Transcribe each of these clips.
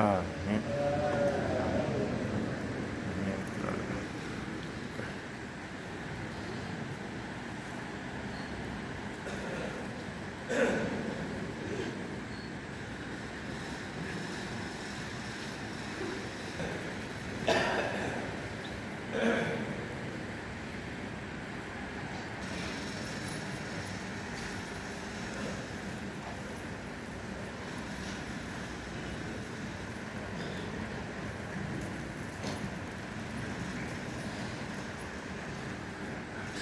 Amin.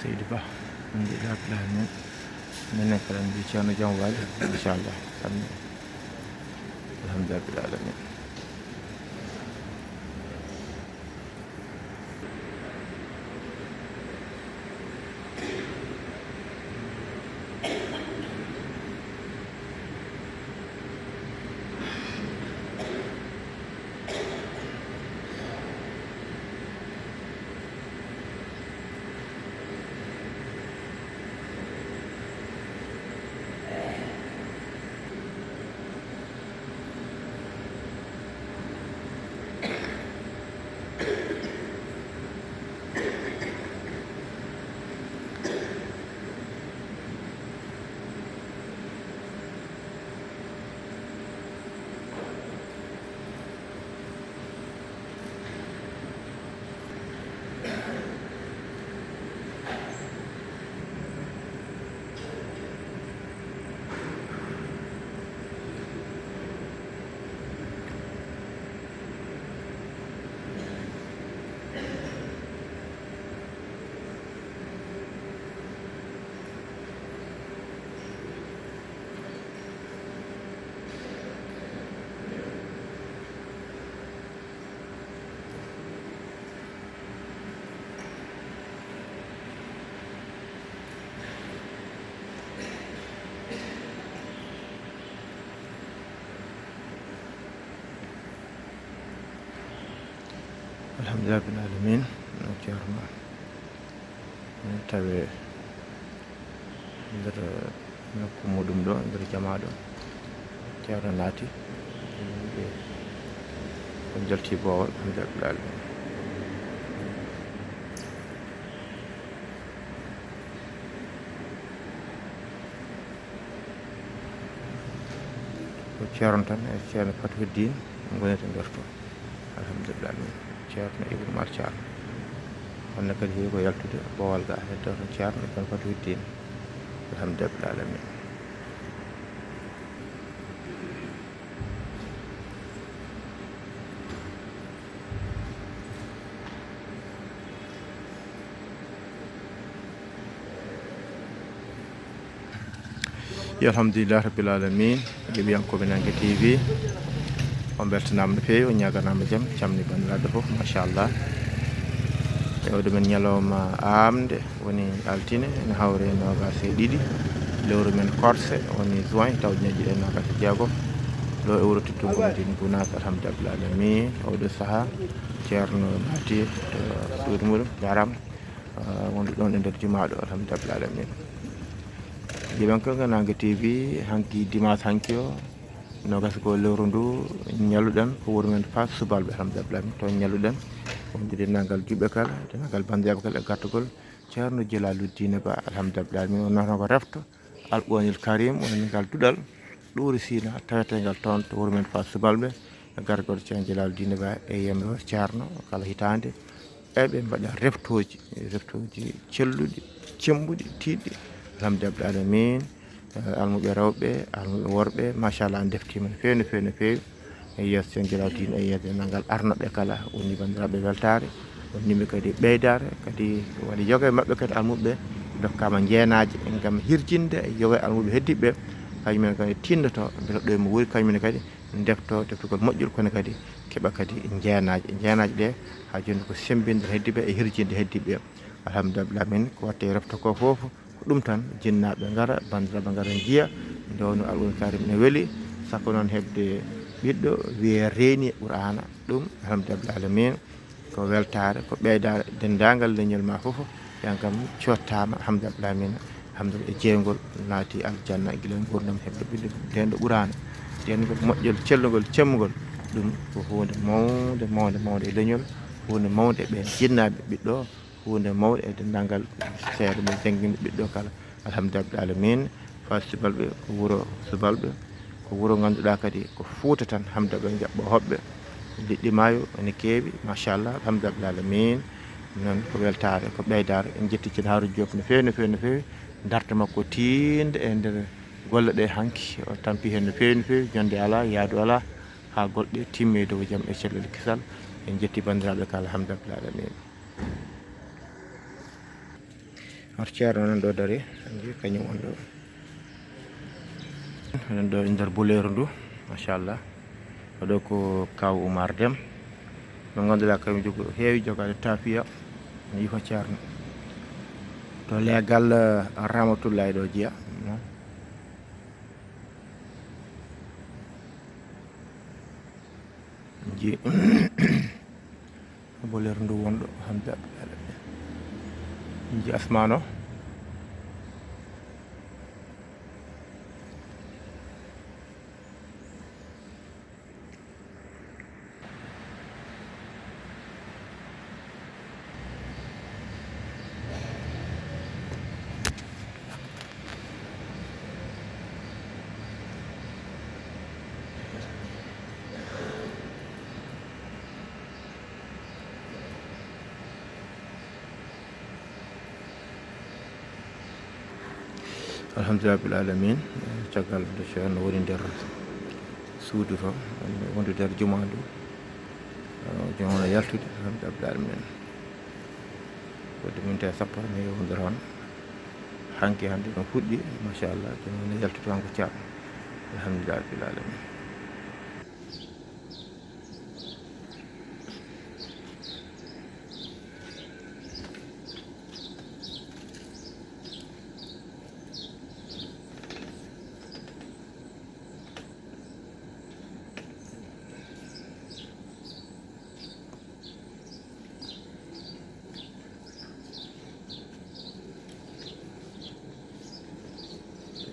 Seydi Ba min jiiɗa Abdoulaye minen kala mbi ceerno jaam waali inchallah tanni alhamdulillah rabbil alamin. Alhamdulillah rabbil alamin. No ceerno min tawe nder nokku muɗum ɗo nder jama ɗo ceerno naati yimɓe ko jalti Bowol alhamdulillah rabbil alamin. Ko ceerno tan e ceerno Fatouddine gonete nder to alhamdulillah rabbil alamin. Ceerno Ibou Mar Thiam wonno kadi heewi ko yaltude Bowal ga heddo to ceerno tan Fatouddine alhamdulillah rabbil alamin. Alhamdulillah rabbil alamin. Heeɓiyankoɓe Nangue TV on beltanama no feewi, on ñaganama jaam camni bandiraɓe fof machallah. Ƴewde men ñalawma amde woni altine ene hawre 22 lewru men korse woni juin taw ñaƴƴi ɗe 26 ɗo e wuro Teddungo Madina Gounass alhamdulillah rabbil alamin. Oɗo saaha ceerno naati to suudu muɗum jarama wonde ɗon e nder jumaɗo alhamdulillah rabbil alamin. Heeɓiyankoɓe Nangue TV hanki dimanche hanki o nogas ko lewru ndu ñalluɗen ko wuro men Fass Subalɓe alhamdulillah rabbil alamin. To ñalluɗen wonde dennagal juɓɓe kala dennagal bandiraɓe kala e gartugol ceerno Djalaluddine Ba alhamdulillah rabbil alamin. On noon ko refto Alɓonil Karim woni ngal duɗal ɗuuri Sina tawetegal toon to wuro men Fass Subalɓe e gargol ceerno Djalaluddine Ba e yemre ceerno kala hitande eɓe mbaɗa reftoji celluɗi cembuɗi tiɗɗi alhamdulillah rabbil alamin. Almuɓe rewɓe almuɓe worɓe machallah deftima no fewi no fewi no fewi e yesso ceerno Djalaluddine e yesso dennagal arnoɓe kala woni bandiraɓe weltare wonnimɓe kadi ɓeydare kadi waɗi yoga e mabɓe kadi almuɓe dokkama jeenaji gam hirjinde e yoga e almuɓe heddiɓe kañumen kadi tinnoto beele ɗo mo woni kañumen kadi defto deftugol moƴƴol kono kadi keeɓa kadi jeenaji ɗe ha joni ko sembinde heddiɓe e hirjinde heddiɓe alhamdulillah rabbil alamin. Ko watte refto ko foof ko ɗum tan jinnaɓe gara bandiraɓe gara jiiya ndewno Alɓonil Karim ne weeli sakko noon hebde ɓiɗɗo wiye reeni Qur'ana ɗum alhamdulillah rabbil alamin ko weltare ko ɓeydare dendagal leñol ma foof yankam cottama alhamdulillah rabbil alamin. Alhamdulillah e jeygol naati aljanna guila gurdam hebde ɓiɗɗo nden ɗo Qur'ana nden ko moƴƴol cellugol cemmugol ɗum ko hunde mawde e leñol, hunde mawde e ɓen jinnaɓe ɓiɗɗo, hunde mawde e dendagal seeɗa ɓe jangguinde ɓiɗɗo kala. Alhamdulillah rabbil alamin. Fass Subalɓe ko wuro Subalɓe, ko wuro ganduɗa kadi ko Fuuta tan. Alhamdulillah ɓe jaɓɓo hoɓɓe liɗɗi maayo ene keewi machallah. Alhamdulillah rabbil alamin. Non ko weltare ko ɓeydare. En jetti ceerno Harouna Diop no fewi no fewi no fewi. Darta makko tinde e nder golle ɗe hanki o tampi hen no fewi no fewi. Jonde ala yaadu ala ha golle ɗe timme dow jaam e cellal kisal. En jetti bandiraɓe kala alhamdulillah rabbil alamin. Hoto ceerno nan ɗo dari kañum on ɗo, onon ɗo e nder buleeru ndu machallah. Oɗo ko kaw Oumar Deme mo ganduɗa kañum jogo heewi jogade tapiya no yiifa ceerno to leegal Ramatullahi ɗo jeeya ji buleeru ndu wonɗo alhamdulillah ji asmano. Alhamdulillah rabbil alamin. Caggal nde ceerno woni nder suudu to wonde nder juma ndu jomono yaltude alhamdulillah rabbil alamin. Wadde minute sappo ne yewndira on hanki hande no fuɗɗi machallah jomono yaltude kanko ceerno alhamdulillah rabbil alamin.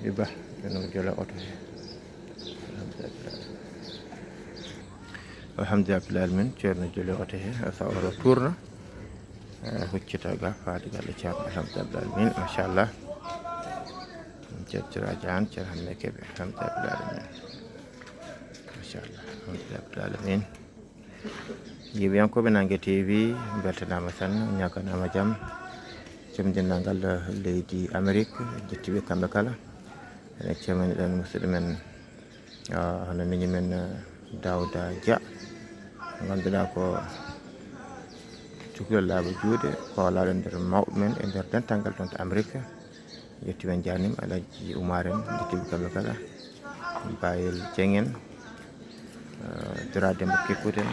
Iba eno jole oto he alhamdulillah rabbil alamin. Ceerno jole oto he sa oto tourna huccita ga faade galle ceerno alhamdulillah rabbil alamin machallah. Ceertira jan ceerno hamme keɓe alhamdulillah rabbil alamin machallah alhamdulillah rabbil alamin. Yiwiyankoɓe Nangue TV beltanama tan ñaganama jaam joom dennangal leydi Amérique jettiɓe kamɓe kala. Ene cemaniɗen musidɗo men hono miñi men Dawda Dia ganduɗa ko cukalel laaɓa juuɗe kolaɗo nder mawɓe men e nder dental ngal ɗon to Amérique. Yettimen janim Alaji Oumar en jettiɓe kamɓe kala. Bayel Dieng en Dra Demba Kekkude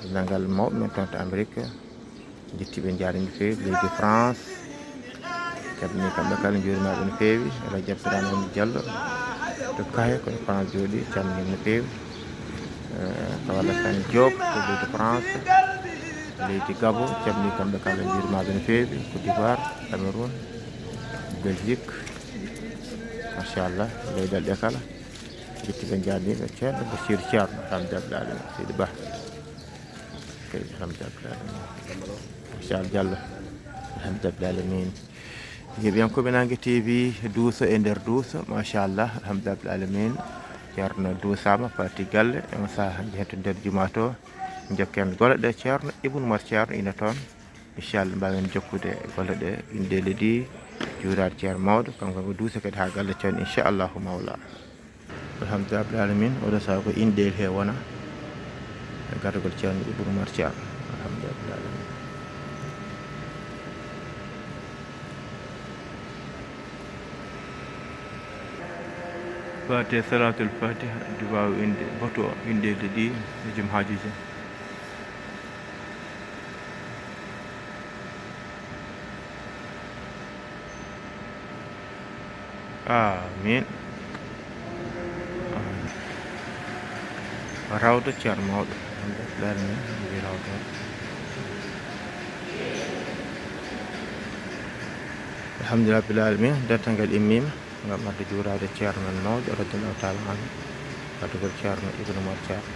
dendagal mawɓe men toon to Amérique jettiɓe janimi fewi. Leydi France kabni kamɓe kala juurimaɓe no fewi. Alaji Abdourahmane Diallo to Kaye kono France jooɗi calminima no fewi. Kawala Sane Diop to leydi France, leydi Gabon calmini kamɓe kala juurimaɓe no fewi. Côte d'Ivoire, Cameroun, Belgique machallah leyɗele ɗe kala jettiɓe janniɓe ceerno Bachir Thiarno alhamdulillah alamin. Seydi Ba kay alhamdulillah alamin. Michal Diallo alhamdulillah alamin. Yiɓiyankoɓe Nangue TV duuso e nder duuso machallah alhamdulillah alamin. Ceerno duusama fati galle on saaha jehen to nder juma to jokken golle ɗe. Ceerno Ibnu Umar Ceerno ina toon inchallah mbawen jokkude golle ɗe inde leydi juurade ceerno mawɗo kanko ko duusa kadi ha galle ceerno inchallahu mawla alhamdulillah rabbil alamin. Oɗo saaha ko indel he wona e gardagol ceerno Ibnu Umar Ceerno alhamdulillah rabbil alamin. Fatiha salatul fatiha ɗi wawi inde bato indede ɗi e joom haajuji. Amin. Rawdo ceerno mawɗo alhamdulillah alamin. Wi rawdo alhamdulillah rabbil alamin. Dental ngal immima ngam adde juurade ceerno men mawɗo radiyallahu taala anhu, adugol ceerno Ibnu Umar Ceerno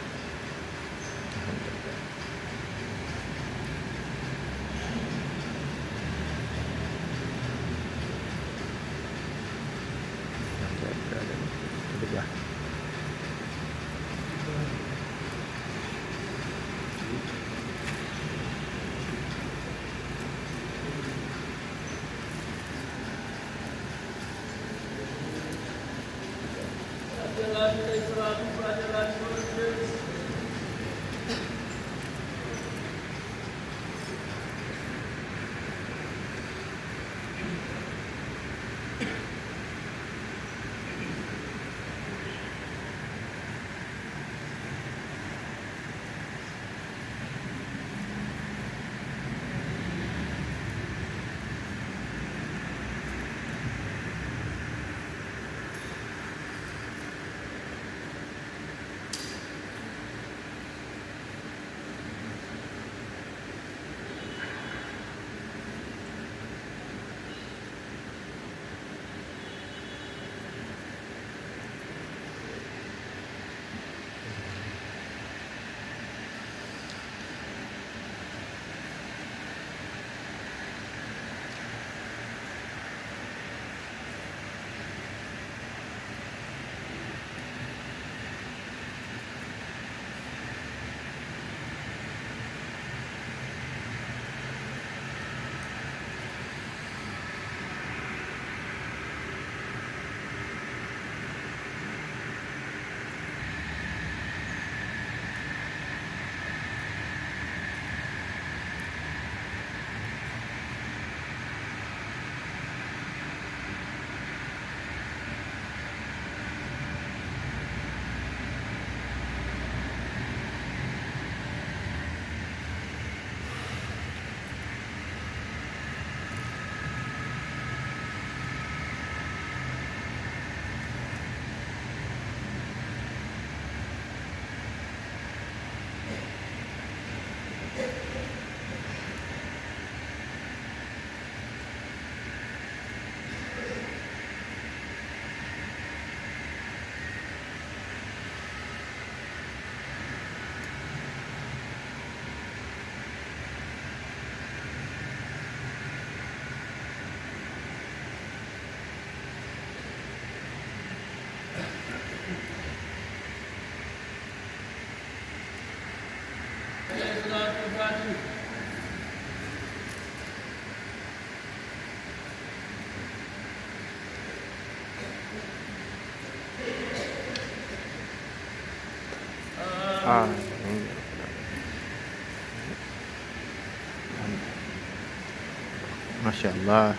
ما شاء الله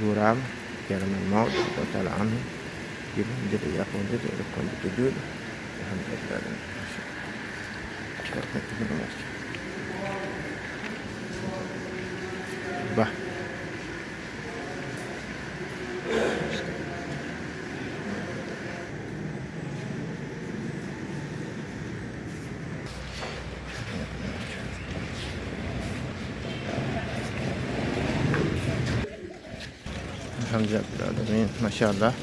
جورام كرم الموت وتعالى عنه يبون جد يأخذ جد يكون بتجود الحمد لله bah alhamdulillah masyaallah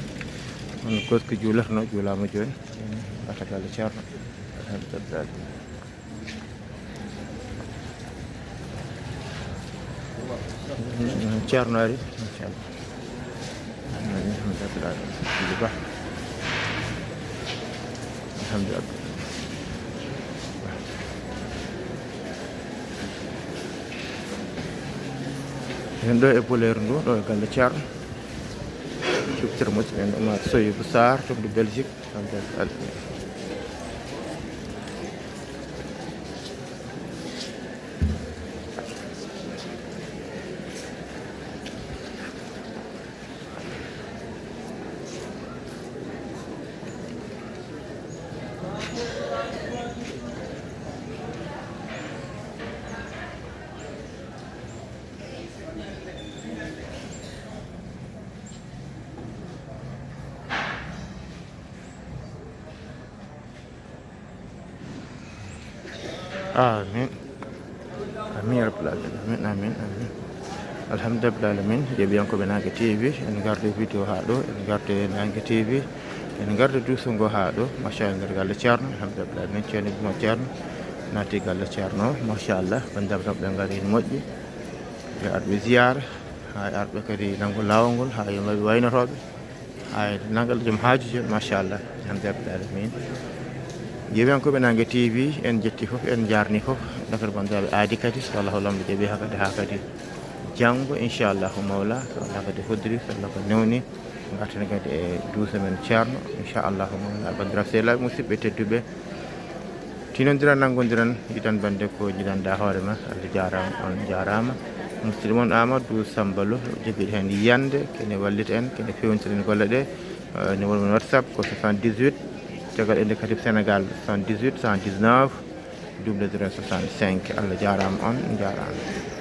on kos ko jularno julama joni katagal ceerno alhamdulillah ceerno ari machallah alhamdulillah bah alhamdulillah en ɗo e poleer ndu ɗo e galle ceerno cubtira moƴƴi en Oumar Sow Sarr to de Belgique amin amin ya rabbal alamin amin amin alhamdulillah alamin jeeɓiyankoɓe Nangue TV en garde vidéo ha ɗo en garde Nangue TV en garde duusungo ha ɗo machallah nder galle ceerno alhamdulillah alamin ceerno mo ceerno naati galle ceerno machallah bandiraɓe tan ɓe gaari moƴƴi ɓe arɓe ziyara ha arɓe kadi nanggo lawol ngol ha yomaɓe waynotoɓe ha nangal joom haaju joni machallah alhamdulillah alamin jeeɓiyankoɓe Nangue TV en jetti fof en jarni fof dakar bandiraɓe aadi kadi so Allah hollamo jeeɓi ha kadi janggo inchallahu mawla so Allah kadi hoddiri so Allah ko newni garten kadi e duusa men ceerno inchallahu mola bandiraɓe sehlaɓe musidɓe tedduɓe tinodiran nanggodiran yiɗan bande ko jiɗanɗa hoore ma Allah jarama on jarama musidɗo moon Amadou Sambalo joguiɗo hen yiyande kene wallita en kene fewnitinen golle ɗe numéro men WhatsApp ko 78 caggal indicatif Sénégal 78 119 00 65 Allah jarama on jarama